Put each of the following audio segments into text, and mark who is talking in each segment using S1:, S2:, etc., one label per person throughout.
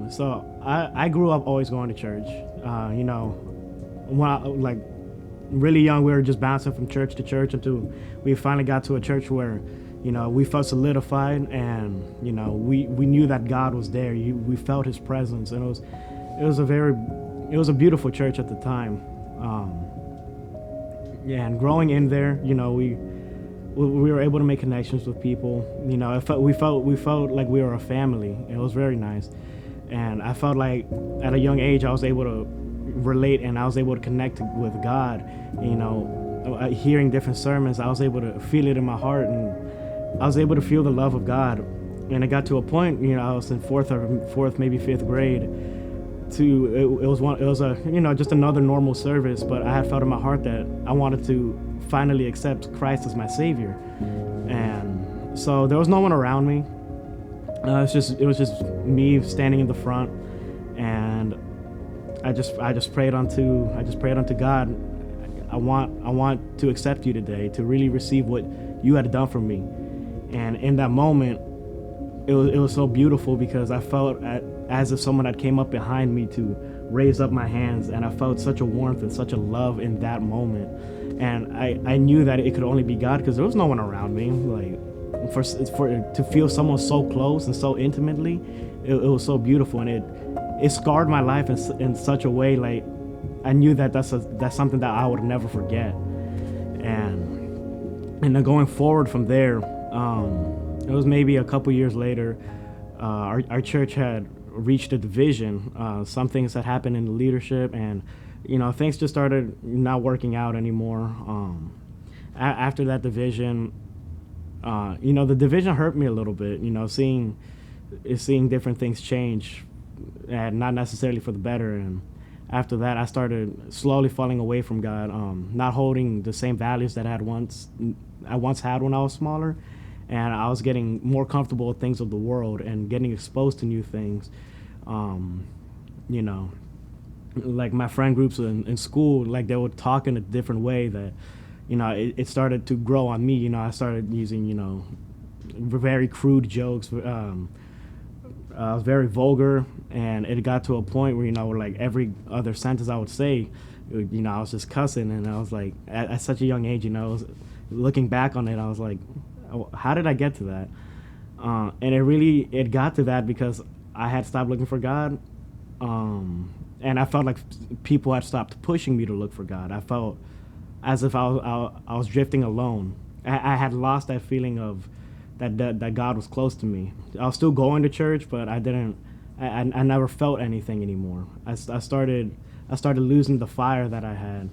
S1: So I grew up always going to church. When I, like really young, we were just bouncing from church to church until we finally got to a church where, we felt solidified, and we knew that God was there. We felt His presence, and it was a beautiful church at the time. Yeah, and growing in there, we were able to make connections with people. We felt like we were a family. It was very nice, and I felt like at a young age I was able to relate, and I was able to connect with God. Hearing different sermons, I was able to feel it in my heart, and I was able to feel the love of God. And it got to a point, I was in fourth, maybe fifth grade. It was just another normal service, but I had felt in my heart that I wanted to finally accept Christ as my Savior. And so there was no one around me. It was just me standing in the front, and I just prayed unto God. I want to accept you today, to really receive what you had done for me. And in that moment, it was so beautiful, because I felt as if someone had came up behind me to raise up my hands, and I felt such a warmth and such a love in that moment. And I knew that it could only be God, because there was no one around me. Like for to feel someone so close and so intimately, it was so beautiful, and it scarred my life in such a way. Like I knew that that's something that I would never forget. And then going forward from there, it was maybe a couple years later, our church had reached a division. Some things had happened in the leadership, and things just started not working out anymore. After that division, the division hurt me a little bit. Seeing different things change, and not necessarily for the better. And after that, I started slowly falling away from God, not holding the same values that I once had when I was smaller. And I was getting more comfortable with things of the world and getting exposed to new things. Like my friend groups in school, like they would talk in a different way that, it started to grow on me. I started using, very crude jokes. I was very vulgar, and it got to a point where, where like every other sentence I would say, I was just cussing. And I was like, at such a young age, looking back on it, I was like, how did I get to that? And it got to that because I had stopped looking for God, and I felt like people had stopped pushing me to look for God. I felt as if I was drifting alone. I had lost that feeling of that God was close to me. I was still going to church, but I never felt anything anymore. I started losing the fire that I had.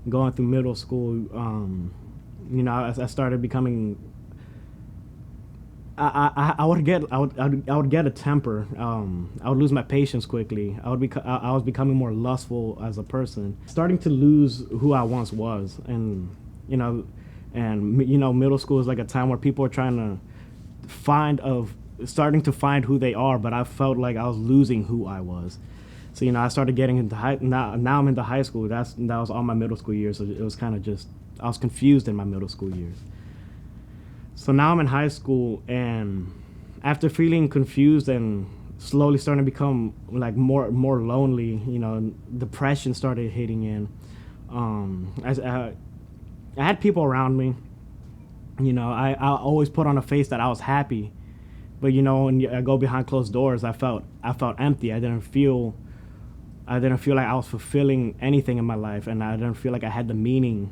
S1: Going through middle school, I started becoming. I would get a temper. I would lose my patience quickly. I was becoming more lustful as a person, starting to lose who I once was. And middle school is like a time where people are trying to starting to find who they are, but I felt like I was losing who I was. So I started getting into now I'm into high school. That was all my middle school years. So it was kind of just, I was confused in my middle school years. So now I'm in high school, and after feeling confused and slowly starting to become like more lonely, depression started hitting in. I had people around me. I always put on a face that I was happy, but when I go behind closed doors, I felt empty. I didn't feel like I was fulfilling anything in my life, and I didn't feel like I had the meaning.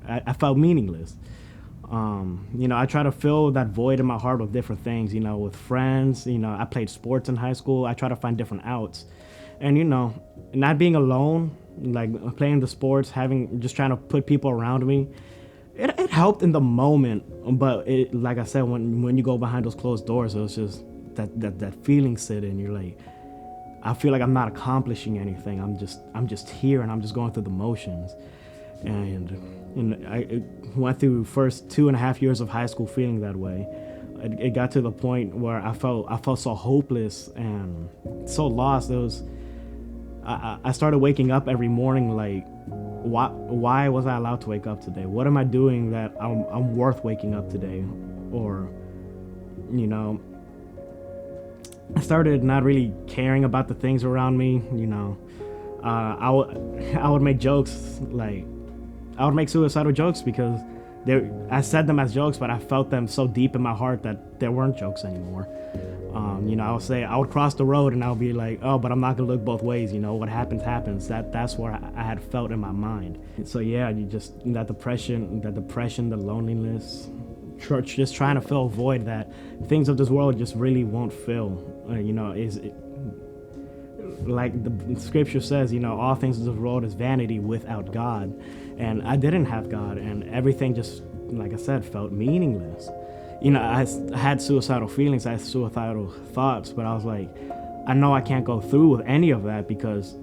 S1: I felt meaningless. I try to fill that void in my heart with different things, with friends. I played sports in high school. I try to find different outs. And, not being alone, like playing the sports, just trying to put people around me, it helped in the moment. But like I said, when you go behind those closed doors, it was just that feeling set in. You're like, I feel like I'm not accomplishing anything. I'm just here, and I'm just going through the motions. And I went through first 2.5 years of high school feeling that way. It got to the point where I felt so hopeless and so lost. I started waking up every morning like, why was I allowed to wake up today? What am I doing that I'm worth waking up today? Or, I started not really caring about the things around me. I would make jokes, like I would make suicidal jokes because I said them as jokes, but I felt them so deep in my heart that they weren't jokes anymore. I would cross the road and I would be like, oh, but I'm not gonna look both ways. What happens happens. That's what I had felt in my mind. So yeah, you just that depression, the loneliness, just trying to fill a void that things of this world just really won't fill. Is like the scripture says, all things of this world is vanity without God. And I didn't have God, and everything just, like I said, felt meaningless. I had suicidal feelings, I had suicidal thoughts, but I was like, I know I can't go through with any of that because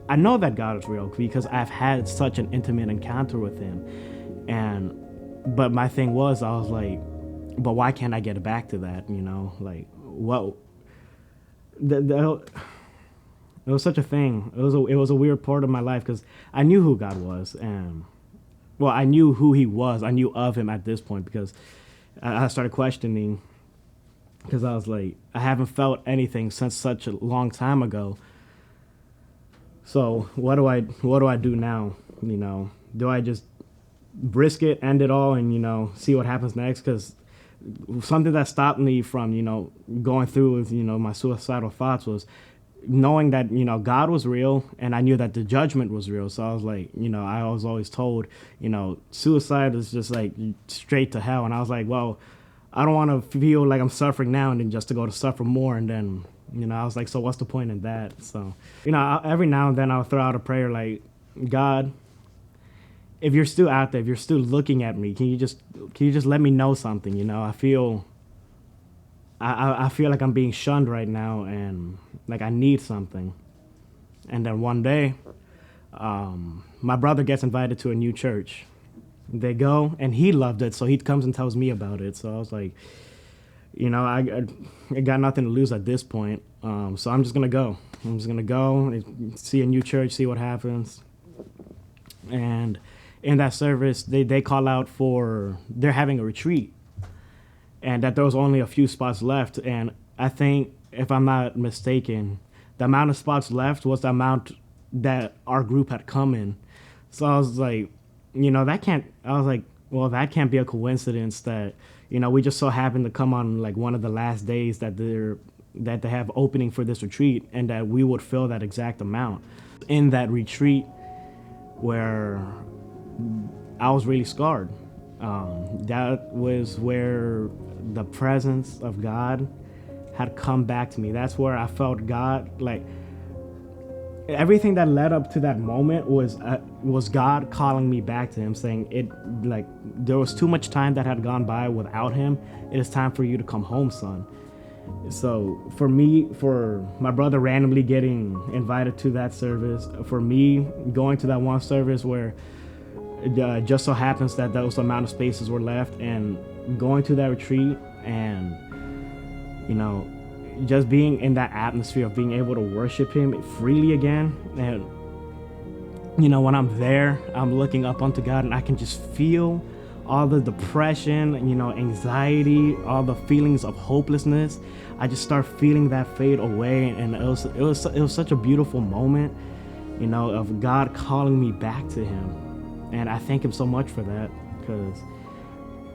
S1: I know that God is real because I've had such an intimate encounter with Him. But my thing was, I was like, but why can't I get back to that? Like, what? It was such a thing. It was a weird part of my life because I knew who God was, and well, I knew who He was. I knew of Him at this point because I started questioning, because I was like, I haven't felt anything since such a long time ago. So what do I do now? Do I just risk it, end it all, and see what happens next? Because something that stopped me from going through with my suicidal thoughts was knowing that God was real, and I knew that the judgment was real. So I was like, I was always told suicide is just like straight to hell, and I was like, well, I don't want to feel like I'm suffering now and then just to go to suffer more. And then I was like, so what's the point in that? So every now and then I'll throw out a prayer like, God, if you're still out there, if you're still looking at me, can you just let me know something? I feel like I'm being shunned right now, and like I need something. And then one day, my brother gets invited to a new church. They go, and he loved it, so he comes and tells me about it. So I was like, I got nothing to lose at this point. So I'm just gonna go. I'm just gonna go and see a new church, see what happens. And in that service, they call out they're having a retreat, and that there was only a few spots left. And I think, if I'm not mistaken, the amount of spots left was the amount that our group had come in. So I was like, that can't be a coincidence that, we just so happened to come on like one of the last days that they have opening for this retreat, and that we would fill that exact amount. In that retreat where I was really scarred. That was where the presence of God had come back to me. That's where I felt God, like everything that led up to that moment was God calling me back to Him, saying it, like there was too much time that had gone by without Him. It is time for you to come home, son. So for my brother randomly getting invited to that service, for me going to that one service where just so happens that those amount of spaces were left, and going to that retreat, and just being in that atmosphere of being able to worship Him freely again. And when I'm there, I'm looking up onto God, and I can just feel all the depression, anxiety, all the feelings of hopelessness. I just start feeling that fade away, and it was such a beautiful moment, of God calling me back to Him. And I thank Him so much for that, because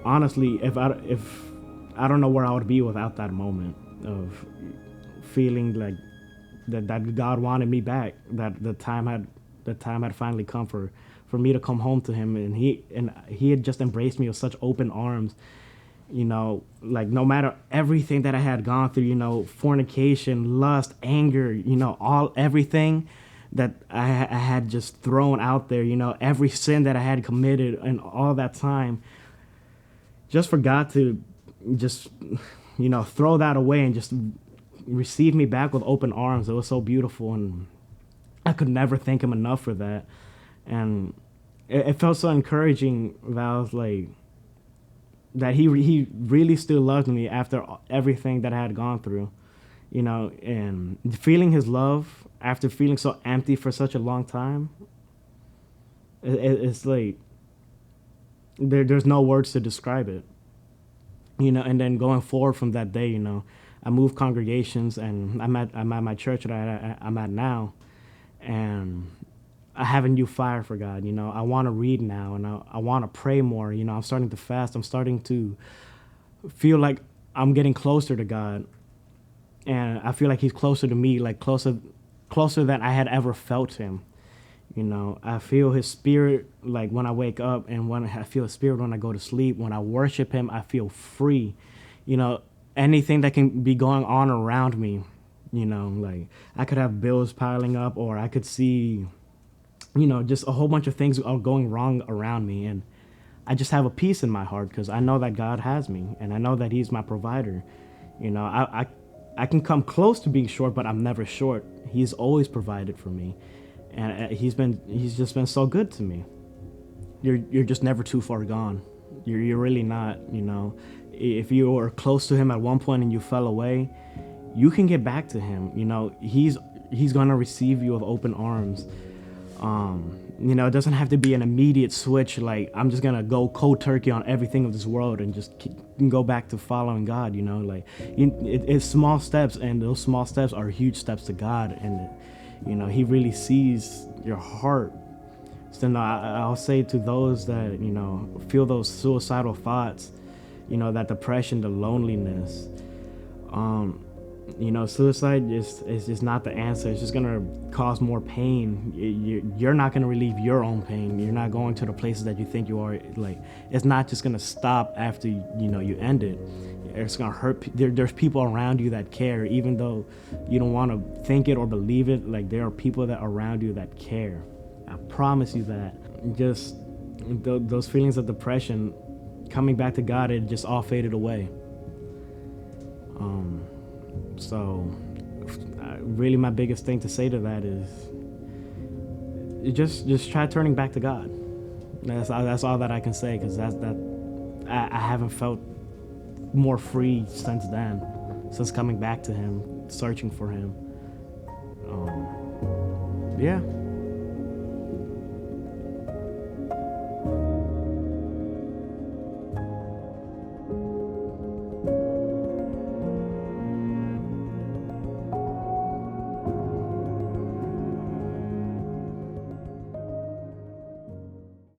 S1: honestly, if I don't know where I would be without that moment of feeling like that God wanted me back, that the time had finally come for me to come home to Him, and he had just embraced me with such open arms. Like no matter everything that I had gone through, fornication, lust, anger, everything that I had just thrown out there, every sin that I had committed and all that time, just for God to just, throw that away and just receive me back with open arms. It was so beautiful, and I could never thank Him enough for that. And it felt so encouraging that I was like, that he really still loved me after everything that I had gone through, and feeling His love after feeling so empty for such a long time. It's like there's no words to describe it, and then going forward from that day, I moved congregations, and I'm at my church that I'm at now, and I have a new fire for God. You know, I want to read now, and I want to pray more. You know, I'm starting to fast. I'm starting to feel like I'm getting closer to God, and I feel like He's closer to me, like closer than I had ever felt Him. You know, I feel His Spirit like when I wake up, and when I feel His Spirit when I go to sleep. When I worship Him, I feel free. You know, anything that can be going on around me, you know, like I could have bills piling up, or I could see, you know, just a whole bunch of things are going wrong around me, and I just have a peace in my heart because I know that God has me, and I know that He's my provider. You know, I can come close to being short, but I'm never short. He's always provided for me, and he's just been so good to me. You're just never too far gone. You're really not. You know, if you were close to Him at one point and you fell away, you can get back to Him. You know, He's gonna receive you with open arms. You know, it doesn't have to be an immediate switch. Like, I'm just gonna go cold turkey on everything of this world and just go back to following God. You know, like it's small steps, and those small steps are huge steps to God. And you know, He really sees your heart. So no, I'll say to those that, you know, feel those suicidal thoughts, you know, that depression, the loneliness, you know, suicide is just not the answer. It's just gonna cause more pain. You're not gonna relieve your own pain. You're not going to the places that you think you are. Like, it's not just gonna stop after you end it. It's gonna hurt. There's people around you that care, even though you don't want to think it or believe it. Like, there are people that are around you that care. I promise you that. Just those feelings of depression, coming back to God, it just all faded away. So really my biggest thing to say to that is just try turning back to God. That's all that I can say, because I haven't felt more free since then, since coming back to Him, searching for Him. Yeah.